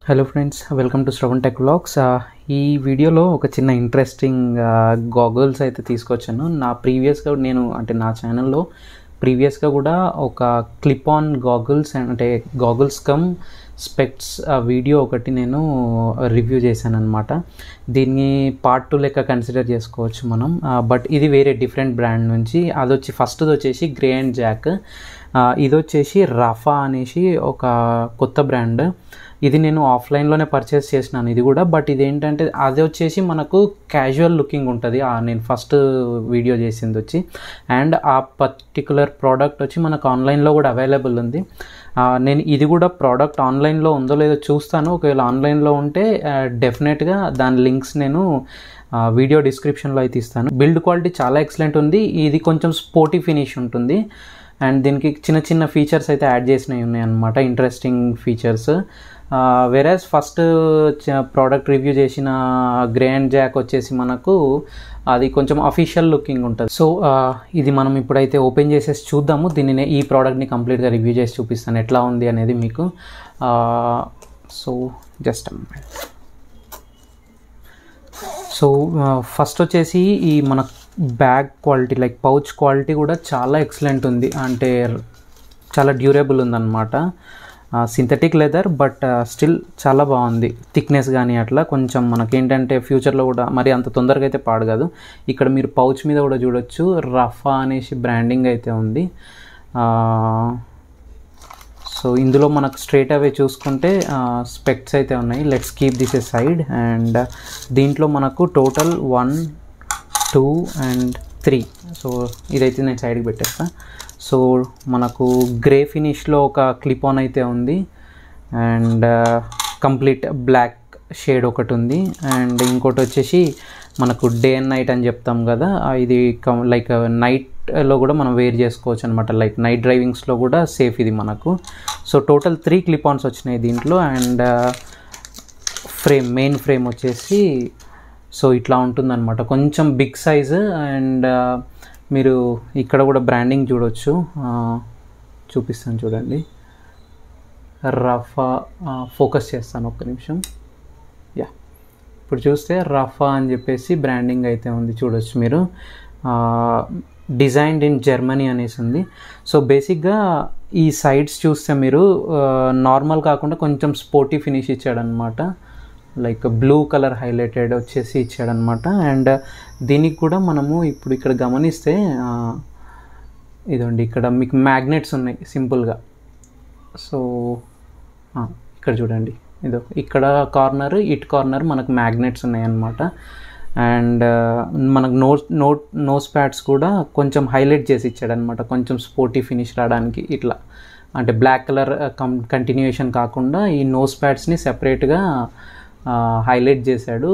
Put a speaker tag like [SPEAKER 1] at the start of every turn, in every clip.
[SPEAKER 1] Hello friends, welcome to Shravan tech vlogs. ఈ వీడియోలో ఒక చిన్న ఇంట్రెస్టింగ్ గాగుల్స్ అయితే తీసుకొచ్చాను. నా ఛానల్లో ప్రీవియస్గా కూడా ఒక క్లిప్ ఆన్ గాగుల్స్ అంటే గాగుల్స్ కమ్ స్పెక్ట్స్ వీడియో ఒకటి నేను రివ్యూ చేశాను అనమాట. దీన్ని పార్ట్ 2 లెక్క కన్సిడర్ చేసుకోవచ్చు మనం. బట్ ఇది వేరే డిఫరెంట్ బ్రాండ్ నుంచి. ఫస్ట్ది వచ్చేసి గ్రే అండ్ జాక్. ఇది వచ్చేసి రఫా అనేసి ఒక కొత్త బ్రాండ్. ఇది నేను ఆఫ్లైన్లోనే పర్చేస్ చేసినాను ఇది కూడా. బట్ ఇదేంటంటే అది వచ్చేసి మనకు క్యాజువల్ లుకింగ్ ఉంటుంది. నేను ఫస్ట్ వీడియో చేసింది వచ్చి, అండ్ ఆ పర్టికులర్ ప్రోడక్ట్ వచ్చి మనకు ఆన్లైన్లో కూడా అవైలబుల్ ఉంది. నేను ఇది కూడా ప్రోడక్ట్ ఆన్లైన్లో ఉందో లేదో చూస్తాను. ఒకవేళ ఆన్లైన్లో ఉంటే డెఫినెట్గా దాని లింక్స్ నేను వీడియో డిస్క్రిప్షన్లో అయితే ఇస్తాను. బిల్డ్ క్వాలిటీ చాలా ఎక్సలెంట్ ఉంది. ఇది కొంచెం స్పోర్టీ ఫినిష్ ఉంటుంది, అండ్ దీనికి చిన్న చిన్న ఫీచర్స్ అయితే యాడ్ చేసినవి ఉన్నాయన్నమాట, ఇంట్రెస్టింగ్ ఫీచర్స్. వెరాజ్ ఫస్ట్ ప్రోడక్ట్ రివ్యూ చేసిన గ్రే అండ్ జాక్ వచ్చేసి మనకు అది కొంచెం అఫీషియల్ లుకింగ్ ఉంటుంది. సో ఇది మనం ఇప్పుడైతే ఓపెన్ చేసేసి చూద్దాము. ఈ ప్రోడక్ట్ని కంప్లీట్గా రివ్యూ చేసి చూపిస్తాను ఎట్లా ఉంది అనేది మీకు. సో జస్ట్ ఫస్ట్ వచ్చేసి ఈ మన bag quality, like pouch quality కూడా చాలా ఎక్సలెంట్ ఉంది. అంటే చాలా డ్యూరబుల్ ఉందన్నమాట. సింథటిక్ లెదర్, బట్ స్టిల్ చాలా బాగుంది. థిక్నెస్ కానీ అట్లా కొంచెం మనకేంటంటే ఫ్యూచర్లో కూడా మరి అంత తొందరగా అయితే పాడు కాదు. ఇక్కడ మీరు పౌచ్ మీద కూడా చూడొచ్చు, రఫా అనేసి బ్రాండింగ్ అయితే ఉంది. సో ఇందులో మనకు స్ట్రేట్ అవే చూసుకుంటే స్పెక్ట్స్ అయితే ఉన్నాయి. Let's keep this a side. And దీంట్లో మనకు టోటల్ 1, 2 and 3. సో ఇదైతే నేను సైడ్కి పెట్టేస్తాను. సో మనకు గ్రే ఫినిష్లో ఒక క్లిప్ ఆన్ అయితే ఉంది, అండ్ కంప్లీట్ బ్లాక్ షేడ్ ఒకటి ఉంది. అండ్ ఇంకోటి వచ్చేసి మనకు డే అండ్ నైట్ అని చెప్తాం కదా, ఇది లైక్ నైట్లో కూడా మనం వేర్ చేసుకోవచ్చు అనమాట. లైక్ నైట్ డ్రైవింగ్స్లో కూడా సేఫ్ ఇది మనకు. సో టోటల్ 3 క్లిప్ ఆన్స్ వచ్చినాయి దీంట్లో. అండ్ మెయిన్ ఫ్రేమ్ వచ్చేసి సో ఇట్లా ఉంటుందన్నమాట, కొంచెం బిగ్ సైజు. అండ్ మీరు ఇక్కడ కూడా బ్రాండింగ్ చూడొచ్చు, చూపిస్తాను చూడండి. రఫా ఫోకస్ చేస్తాను ఒక్క నిమిషం. ఇప్పుడు చూస్తే రఫా అని చెప్పేసి బ్రాండింగ్ అయితే ఉంది, చూడొచ్చు మీరు. డిజైన్డ్ ఇన్ జర్మనీ అనేసి ఉంది. సో బేసిక్గా ఈ సైడ్స్ చూస్తే మీరు నార్మల్ కాకుండా కొంచెం స్పోర్టీ ఫినిష్ ఇచ్చాడనమాట. లైక్ బ్లూ కలర్ హైలైటెడ్ వచ్చేసి ఇచ్చాడనమాట. అండ్ దీనికి కూడా మనము ఇప్పుడు ఇక్కడ గమనిస్తే ఇదండి, ఇక్కడ మీకు మ్యాగ్నెట్స్ ఉన్నాయి సింపుల్గా. సో ఇక్కడ చూడండి, ఇక్కడ కార్నర్ మనకు మ్యాగ్నెట్స్ ఉన్నాయి అన్నమాట. అండ్ మనకు నోస్ ప్యాడ్స్ కూడా కొంచెం హైలైట్ చేసి ఇచ్చాడనమాట, కొంచెం స్పోర్టీ ఫినిష్ రావడానికి. ఇట్లా అంటే బ్లాక్ కలర్ కంటిన్యూయేషన్ కాకుండా ఈ నోస్ ప్యాడ్స్ని సెపరేట్గా హైలైట్ చేశాడు.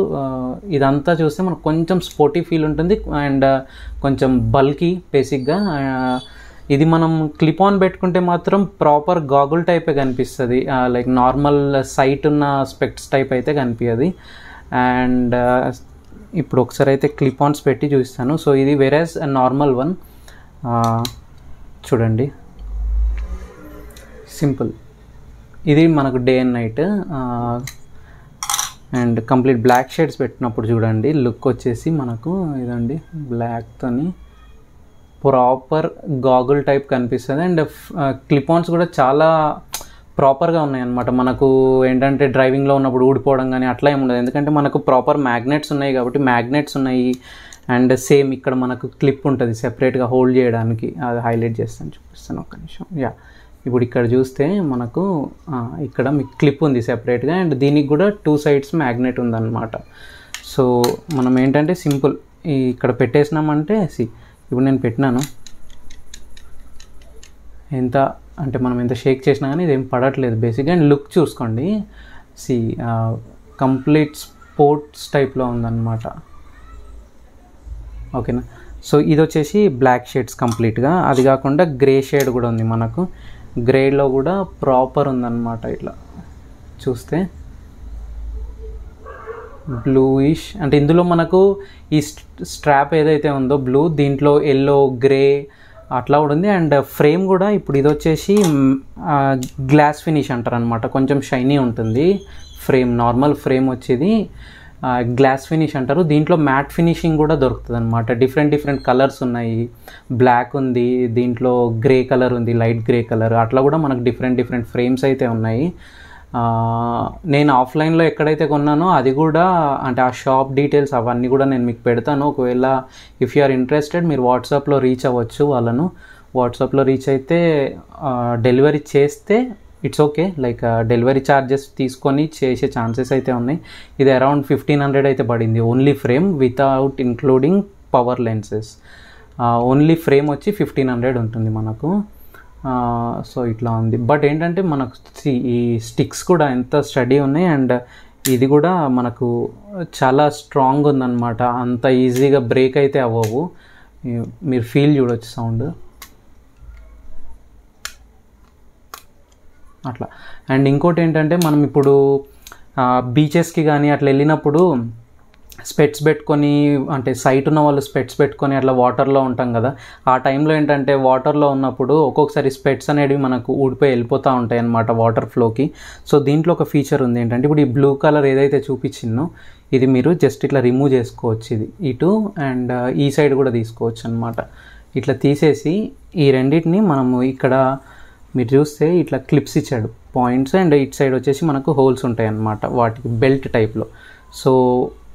[SPEAKER 1] ఇదంతా చూస్తే మనకు కొంచెం స్పోర్టీ ఫీల్ ఉంటుంది, అండ్ కొంచెం బల్కీ బేసిక్గా. ఇది మనం క్లిప్ ఆన్ పెట్టుకుంటే మాత్రం ప్రాపర్ గాగుల్ టైపే కనిపిస్తుంది, లైక్ నార్మల్ సైట్ ఉన్న స్పెక్ట్స్ టైప్ అయితే కనిపించదు. అండ్ ఇప్పుడు ఒకసారి అయితే క్లిప్ ఆన్స్ పెట్టి చూపిస్తాను. సో ఇది వేరేస్ నార్మల్ వన్ చూడండి, సింపుల్. ఇది మనకు day and night. And complete black shades పెట్టినప్పుడు చూడండి లుక్ వచ్చేసి మనకు ఇదండి, బ్లాక్తోని ప్రాపర్ గాగుల్ టైప్ కనిపిస్తుంది. అండ్ క్లిప్ ఆన్స్ కూడా చాలా ప్రాపర్గా ఉన్నాయి అన్నమాట. మనకు ఏంటంటే డ్రైవింగ్లో ఉన్నప్పుడు ఊడిపోవడం కానీ అట్లా ఏమి ఉండదు, ఎందుకంటే మనకు ప్రాపర్ మ్యాగ్నెట్స్ ఉన్నాయి కాబట్టి. మ్యాగ్నెట్స్ ఉన్నాయి, అండ్ సేమ్ ఇక్కడ మనకు క్లిప్ ఉంటుంది సెపరేట్గా హోల్డ్ చేయడానికి. అది హైలైట్ చేస్తాను, చూపిస్తాను ఒక్క నిమిషం. ఇప్పుడు ఇక్కడ చూస్తే మనకు ఇక్కడ మీకు క్లిప్ ఉంది సెపరేట్గా, అండ్ దీనికి కూడా 2 sides మ్యాగ్నెట్ ఉందన్నమాట. సో మనం ఏంటంటే సింపుల్ ఇక్కడ పెట్టేసినామంటే ఇప్పుడు నేను పెట్టినాను, మనం ఎంత షేక్ చేసినా కానీ ఇదేం పడట్లేదు బేసిక్గా. అండ్ లుక్ చూసుకోండి, కంప్లీట్ స్పోర్ట్స్ టైప్లో ఉందన్నమాట. ఓకేనా. సో ఇది వచ్చేసి బ్లాక్ షేడ్స్ కంప్లీట్గా. అది కాకుండా గ్రే షేడ్ కూడా ఉంది మనకు. గ్రేలో కూడా ప్రాపర్ ఉందన్నమాట. ఇట్లా చూస్తే బ్లూయిష్, అంటే ఇందులో మనకు ఈ స్ట్రాప్ ఏదైతే ఉందో బ్లూ, దీంట్లో ఎల్లో, గ్రే, అట్లా కూడా ఉంది. అండ్ ఫ్రేమ్ కూడా ఇప్పుడు ఇది వచ్చేసి గ్లాస్ ఫినిష్ అంటారు అనమాట, కొంచెం షైనీ ఉంటుంది ఫ్రేమ్. నార్మల్ ఫ్రేమ్ వచ్చేది గ్లాస్ ఫినిష్ అంటారు. దీంట్లో మ్యాట్ ఫినిషింగ్ కూడా దొరుకుతుంది అనమాట. డిఫరెంట్ కలర్స్ ఉన్నాయి, బ్లాక్ ఉంది, దీంట్లో గ్రే కలర్ ఉంది, లైట్ గ్రే కలర్, అట్లా కూడా మనకు డిఫరెంట్ ఫ్రేమ్స్ అయితే ఉన్నాయి. నేను ఆఫ్లైన్లో ఎక్కడైతే కొన్నానో అది కూడా, అంటే ఆ షాప్ డీటెయిల్స్ అవన్నీ కూడా నేను మీకు పెడతాను. ఒకవేళ ఇఫ్ యు ఆర్ ఇంట్రెస్టెడ్ మీరు వాట్సాప్లో రీచ్ అవ్వచ్చు వాళ్ళను. వాట్సాప్లో రీచ్ అయితే డెలివరీ చేస్తే it's okay, like delivery charges తీసుకొని చేసే ఛాన్సెస్ అయితే ఉన్నాయి. ఇది అరౌండ్ 1500 అయితే పడింది only frame, without including power lenses. Only frame వచ్చి 1500 ఉంటుంది మనకు. సో ఇట్లా ఉంది. బట్ ఏంటంటే మనకు ఈ స్టిక్స్ కూడా ఎంత స్టడీ ఉన్నాయి, అండ్ ఇది కూడా మనకు చాలా స్ట్రాంగ్ ఉందన్నమాట. అంత ఈజీగా బ్రేక్ అయితే అవ్వవు, మీరు ఫీల్ చూడొచ్చు సౌండ్ అట్లా. అండ్ ఇంకోటి ఏంటంటే మనం ఇప్పుడు బీచెస్కి కానీ అట్లా వెళ్ళినప్పుడు స్పెట్స్ పెట్టుకొని, అంటే సైట్ ఉన్న వాళ్ళు స్పెట్స్ పెట్టుకొని అట్లా వాటర్లో ఉంటాం కదా, ఆ టైంలో ఏంటంటే వాటర్లో ఉన్నప్పుడు ఒక్కొక్కసారి స్పెట్స్ అనేవి మనకు ఊడిపోయి వెళ్ళిపోతూ ఉంటాయి అన్నమాట వాటర్ ఫ్లోకి. సో దీంట్లో ఒక ఫీచర్ ఉంది ఏంటంటే, ఇప్పుడు ఈ బ్లూ కలర్ ఏదైతే చూపించిందో ఇది మీరు జస్ట్ ఇట్లా రిమూవ్ చేసుకోవచ్చు. ఇది ఇటు అండ్ ఈ సైడ్ కూడా తీసుకోవచ్చు అనమాట. ఇట్లా తీసేసి ఈ రెండింటిని మనము ఇక్కడ మీరు చూస్తే ఇట్లా క్లిప్స్ ఇచ్చాడు, పాయింట్స్, అండ్ ఇటు సైడ్ వచ్చేసి మనకు హోల్స్ ఉంటాయి అన్నమాట వాటికి, బెల్ట్ టైప్లో. సో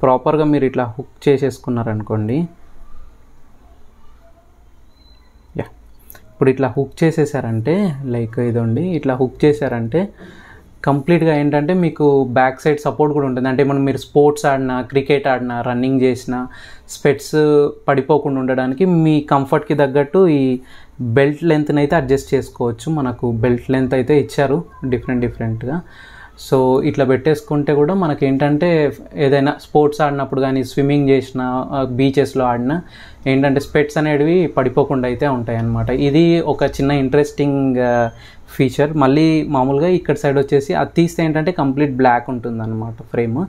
[SPEAKER 1] ప్రాపర్గా మీరు ఇట్లా హుక్ చేసేసుకున్నారనుకోండి, ఇప్పుడు ఇట్లా హుక్ చేసేసారంటే, లైక్ ఇదండి ఇట్లా హుక్ చేశారంటే కంప్లీట్గా ఏంటంటే మీకు బ్యాక్ సైడ్ సపోర్ట్ కూడా ఉంటుంది. అంటే మనం మీరు స్పోర్ట్స్ ఆడినా, క్రికెట్ ఆడినా, రన్నింగ్ చేసినా స్పెట్స్ పడిపోకుండా ఉండడానికి మీ కంఫర్ట్కి తగ్గట్టు ఈ బెల్ట్ లెంత్ని అయితే అడ్జస్ట్ చేసుకోవచ్చు. మనకు బెల్ట్ లెంత్ అయితే ఇచ్చారు డిఫరెంట్గా. సో ఇట్లా పెట్టేసుకుంటే కూడా మనకి ఏంటంటే ఏదైనా స్పోర్ట్స్ ఆడినప్పుడు కానీ, స్విమ్మింగ్ చేసిన, బీచెస్లో ఆడినా ఏంటంటే స్పెట్స్ అనేటివి పడిపోకుండా అయితే ఉంటాయి అన్నమాట. ఇది ఒక చిన్న ఇంట్రెస్టింగ్ ఫీచర్. మళ్ళీ మామూలుగా ఇక్కడ సైడ్ వచ్చేసి అది తీస్తే ఏంటంటే కంప్లీట్ బ్లాక్ ఉంటుంది అన్నమాట ఫ్రేమ్,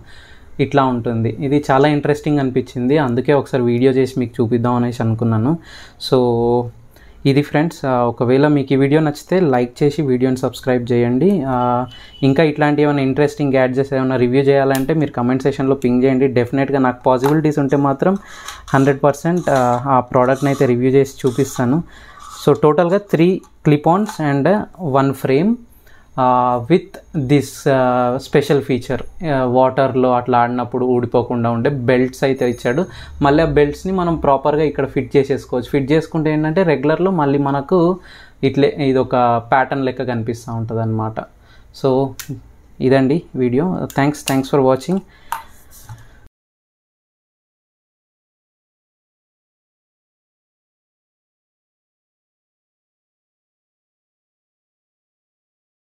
[SPEAKER 1] ఇట్లా ఉంటుంది. ఇది చాలా ఇంట్రెస్టింగ్ అనిపించింది, అందుకే ఒకసారి వీడియో చేసి మీకు చూపిద్దాం అనేసి అనుకున్నాను. సో ఇది ఫ్రెండ్స్, ఒకవేళ మీకు ఈ వీడియో నచ్చితే లైక్ చేసి వీడియోని సబ్స్క్రైబ్ చేయండి. ఇంకా ఇట్లాంటి ఏమైనా ఇంట్రెస్టింగ్ గ్యాడ్జెట్స్ ఏమైనా రివ్యూ చేయాలంటే మీరు కమెంట్ సెక్షన్లో పింగ్ చేయండి. డెఫినెట్గా నాకు పాసిబిలిటీస్ ఉంటే మాత్రం 100% ఆ ప్రోడక్ట్ని అయితే రివ్యూ చేసి చూపిస్తాను. సో టోటల్గా 3 clip-Ann's and 1 frame with this special feature, వాటర్లో అట్లా ఆడినప్పుడు ఊడిపోకుండా ఉండే బెల్ట్స్ అయితే ఇచ్చాడు. మళ్ళీ ఆ బెల్ట్స్ని మనం ప్రాపర్గా ఇక్కడ ఫిట్ చేసేసుకోవచ్చు. ఫిట్ చేసుకుంటే ఏంటంటే రెగ్యులర్లో మళ్ళీ మనకు ఇట్లే ఇది ఒక ప్యాటర్న్ లెక్క కనిపిస్తూ ఉంటుంది అన్నమాట. సో ఇదండి వీడియో. Thanks for watching.